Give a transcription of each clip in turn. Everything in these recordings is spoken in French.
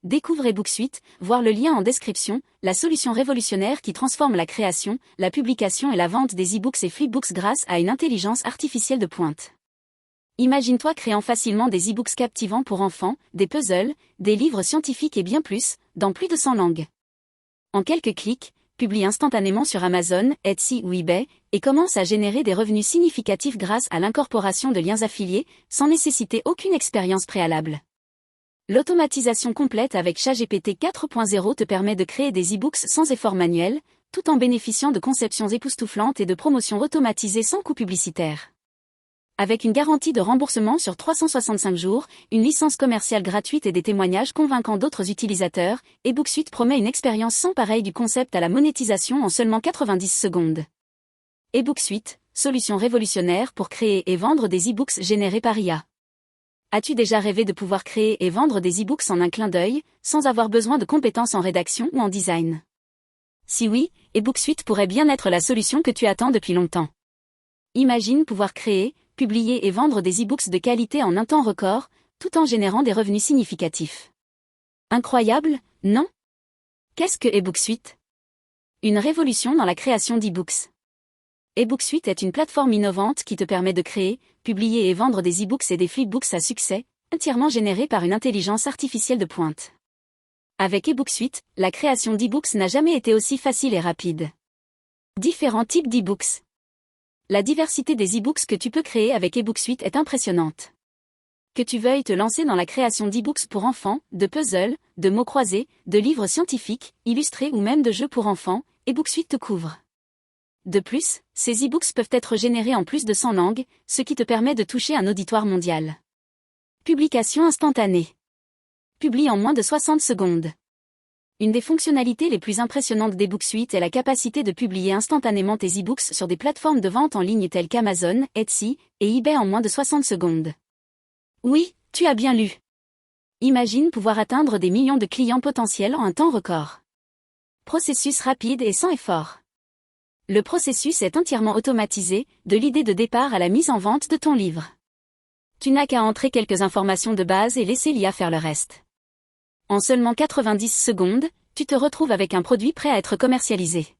Découvre eBook Suite, voir le lien en description, la solution révolutionnaire qui transforme la création, la publication et la vente des e-books et flipbooks grâce à une intelligence artificielle de pointe. Imagine-toi créant facilement des e-books captivants pour enfants, des puzzles, des livres scientifiques et bien plus, dans plus de 100 langues. En quelques clics, publie instantanément sur Amazon, Etsy ou eBay, et commence à générer des revenus significatifs grâce à l'incorporation de liens affiliés, sans nécessiter aucune expérience préalable. L'automatisation complète avec ChatGPT 4.0 te permet de créer des e-books sans effort manuel, tout en bénéficiant de conceptions époustouflantes et de promotions automatisées sans coût publicitaire. Avec une garantie de remboursement sur 365 jours, une licence commerciale gratuite et des témoignages convaincants d'autres utilisateurs, eBook Suite promet une expérience sans pareille du concept à la monétisation en seulement 90 secondes. eBook Suite, solution révolutionnaire pour créer et vendre des e-books générés par IA. As-tu déjà rêvé de pouvoir créer et vendre des e-books en un clin d'œil, sans avoir besoin de compétences en rédaction ou en design? Si oui, eBook Suite pourrait bien être la solution que tu attends depuis longtemps. Imagine pouvoir créer, publier et vendre des e-books de qualité en un temps record, tout en générant des revenus significatifs. Incroyable, non? Qu'est-ce que eBook Suite? Une révolution dans la création d'e-books. eBook Suite est une plateforme innovante qui te permet de créer, publier et vendre des e-books et des flipbooks à succès, entièrement générés par une intelligence artificielle de pointe. Avec eBook Suite, la création d'e-books n'a jamais été aussi facile et rapide. Différents types d'e-books. La diversité des e-books que tu peux créer avec eBook Suite est impressionnante. Que tu veuilles te lancer dans la création d'e-books pour enfants, de puzzles, de mots croisés, de livres scientifiques, illustrés ou même de jeux pour enfants, eBook Suite te couvre. De plus, ces e-books peuvent être générés en plus de 100 langues, ce qui te permet de toucher un auditoire mondial. Publication instantanée. Publie en moins de 60 secondes. Une des fonctionnalités les plus impressionnantes d'eBook Suite est la capacité de publier instantanément tes e-books sur des plateformes de vente en ligne telles qu'Amazon, Etsy et eBay en moins de 60 secondes. Oui, tu as bien lu. Imagine pouvoir atteindre des millions de clients potentiels en un temps record. Processus rapide et sans effort. Le processus est entièrement automatisé, de l'idée de départ à la mise en vente de ton livre. Tu n'as qu'à entrer quelques informations de base et laisser l'IA faire le reste. En seulement 90 secondes, tu te retrouves avec un produit prêt à être commercialisé.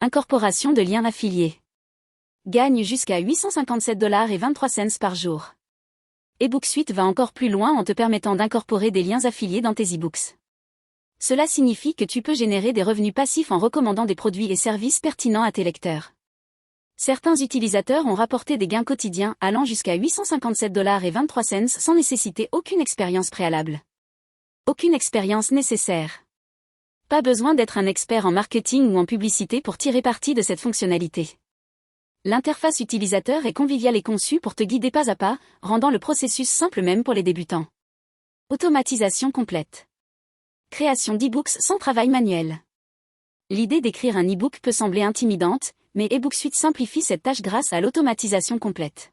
Incorporation de liens affiliés. Gagne jusqu'à 857,23 $ par jour. eBook Suite va encore plus loin en te permettant d'incorporer des liens affiliés dans tes e-books. Cela signifie que tu peux générer des revenus passifs en recommandant des produits et services pertinents à tes lecteurs. Certains utilisateurs ont rapporté des gains quotidiens allant jusqu'à 857,23 $ sans nécessiter aucune expérience préalable. Aucune expérience nécessaire. Pas besoin d'être un expert en marketing ou en publicité pour tirer parti de cette fonctionnalité. L'interface utilisateur est conviviale et conçue pour te guider pas à pas, rendant le processus simple même pour les débutants. Automatisation complète. Création d'e-books sans travail manuel. L'idée d'écrire un e-book peut sembler intimidante, mais eBook Suite simplifie cette tâche grâce à l'automatisation complète.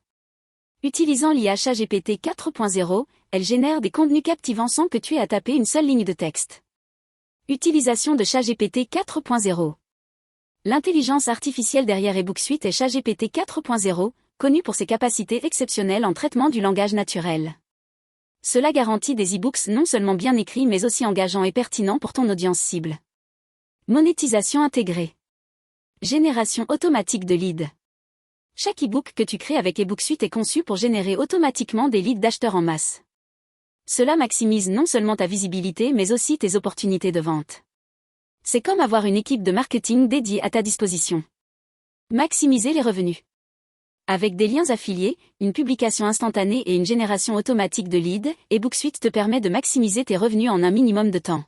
Utilisant l'IA ChatGPT 4.0, elle génère des contenus captivants sans que tu aies à taper une seule ligne de texte. Utilisation de ChatGPT 4.0. L'intelligence artificielle derrière eBook Suite est ChatGPT 4.0, connue pour ses capacités exceptionnelles en traitement du langage naturel. Cela garantit des e-books non seulement bien écrits mais aussi engageants et pertinents pour ton audience cible. Monétisation intégrée. Génération automatique de leads. Chaque e-book que tu crées avec eBook Suite est conçu pour générer automatiquement des leads d'acheteurs en masse. Cela maximise non seulement ta visibilité mais aussi tes opportunités de vente. C'est comme avoir une équipe de marketing dédiée à ta disposition. Maximiser les revenus. Avec des liens affiliés, une publication instantanée et une génération automatique de leads, eBook Suite te permet de maximiser tes revenus en un minimum de temps.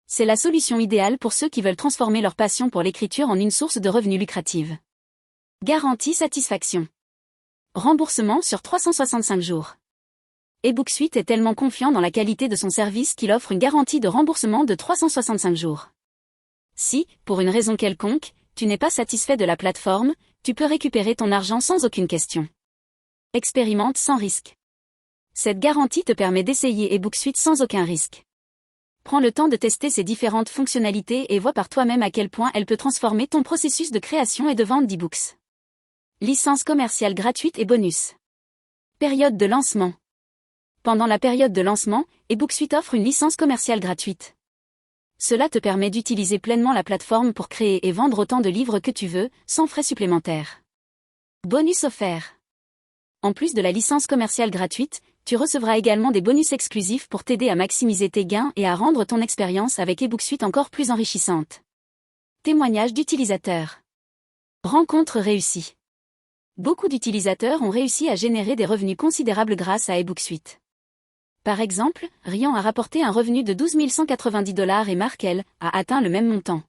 C'est la solution idéale pour ceux qui veulent transformer leur passion pour l'écriture en une source de revenus lucrative. Garantie satisfaction. Remboursement sur 365 jours. eBook Suite est tellement confiant dans la qualité de son service qu'il offre une garantie de remboursement de 365 jours. Si, pour une raison quelconque, tu n'es pas satisfait de la plateforme, tu peux récupérer ton argent sans aucune question. Expérimente sans risque. Cette garantie te permet d'essayer eBook Suite sans aucun risque. Prends le temps de tester ces différentes fonctionnalités et vois par toi-même à quel point elle peut transformer ton processus de création et de vente d'e-books. Licence commerciale gratuite et bonus. Période de lancement. Pendant la période de lancement, eBookSuite offre une licence commerciale gratuite. Cela te permet d'utiliser pleinement la plateforme pour créer et vendre autant de livres que tu veux, sans frais supplémentaires. Bonus offert. En plus de la licence commerciale gratuite, tu recevras également des bonus exclusifs pour t'aider à maximiser tes gains et à rendre ton expérience avec eBookSuite encore plus enrichissante. Témoignages d'utilisateurs. Rencontre réussie. Beaucoup d'utilisateurs ont réussi à générer des revenus considérables grâce à eBookSuite. Par exemple, Rian a rapporté un revenu de 12 190 $ et Markel a atteint le même montant.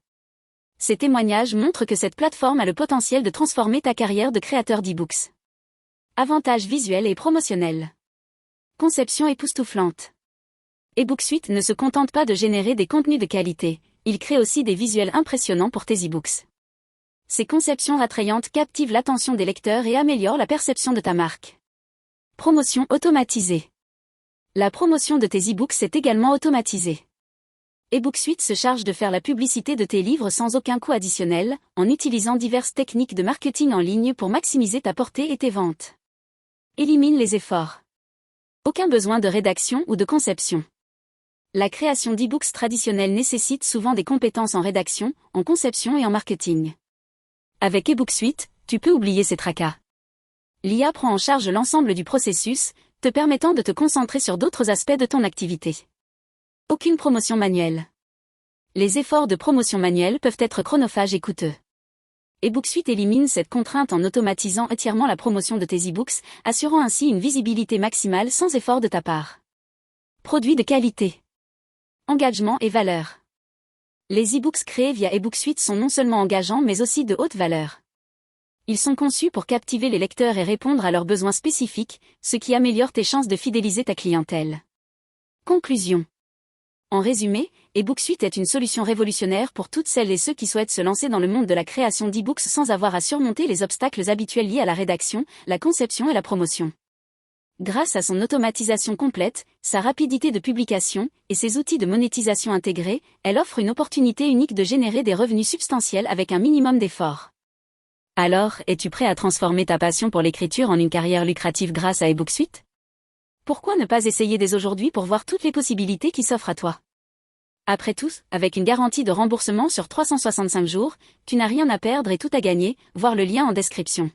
Ces témoignages montrent que cette plateforme a le potentiel de transformer ta carrière de créateur d'e-books. Avantages visuels et promotionnels. Conception époustouflante. eBookSuite ne se contente pas de générer des contenus de qualité, il crée aussi des visuels impressionnants pour tes e-books. Ces conceptions attrayantes captivent l'attention des lecteurs et améliorent la perception de ta marque. Promotion automatisée. La promotion de tes e-books est également automatisée. eBookSuite se charge de faire la publicité de tes livres sans aucun coût additionnel, en utilisant diverses techniques de marketing en ligne pour maximiser ta portée et tes ventes. Élimine les efforts. Aucun besoin de rédaction ou de conception. La création d'e-books traditionnels nécessite souvent des compétences en rédaction, en conception et en marketing. Avec eBookSuite, tu peux oublier ces tracas. L'IA prend en charge l'ensemble du processus, te permettant de te concentrer sur d'autres aspects de ton activité. Aucune promotion manuelle. Les efforts de promotion manuelle peuvent être chronophages et coûteux. eBookSuite élimine cette contrainte en automatisant entièrement la promotion de tes e-books, assurant ainsi une visibilité maximale sans effort de ta part. Produits de qualité. Engagement et valeur. Les e-books créés via eBookSuite sont non seulement engageants mais aussi de haute valeur. Ils sont conçus pour captiver les lecteurs et répondre à leurs besoins spécifiques, ce qui améliore tes chances de fidéliser ta clientèle. Conclusion. En résumé, eBookSuite est une solution révolutionnaire pour toutes celles et ceux qui souhaitent se lancer dans le monde de la création d'e-books sans avoir à surmonter les obstacles habituels liés à la rédaction, la conception et la promotion. Grâce à son automatisation complète, sa rapidité de publication et ses outils de monétisation intégrés, elle offre une opportunité unique de générer des revenus substantiels avec un minimum d'efforts. Alors, es-tu prêt à transformer ta passion pour l'écriture en une carrière lucrative grâce à eBookSuite ? Pourquoi ne pas essayer dès aujourd'hui pour voir toutes les possibilités qui s'offrent à toi ? Après tout, avec une garantie de remboursement sur 365 jours, tu n'as rien à perdre et tout à gagner, voir le lien en description.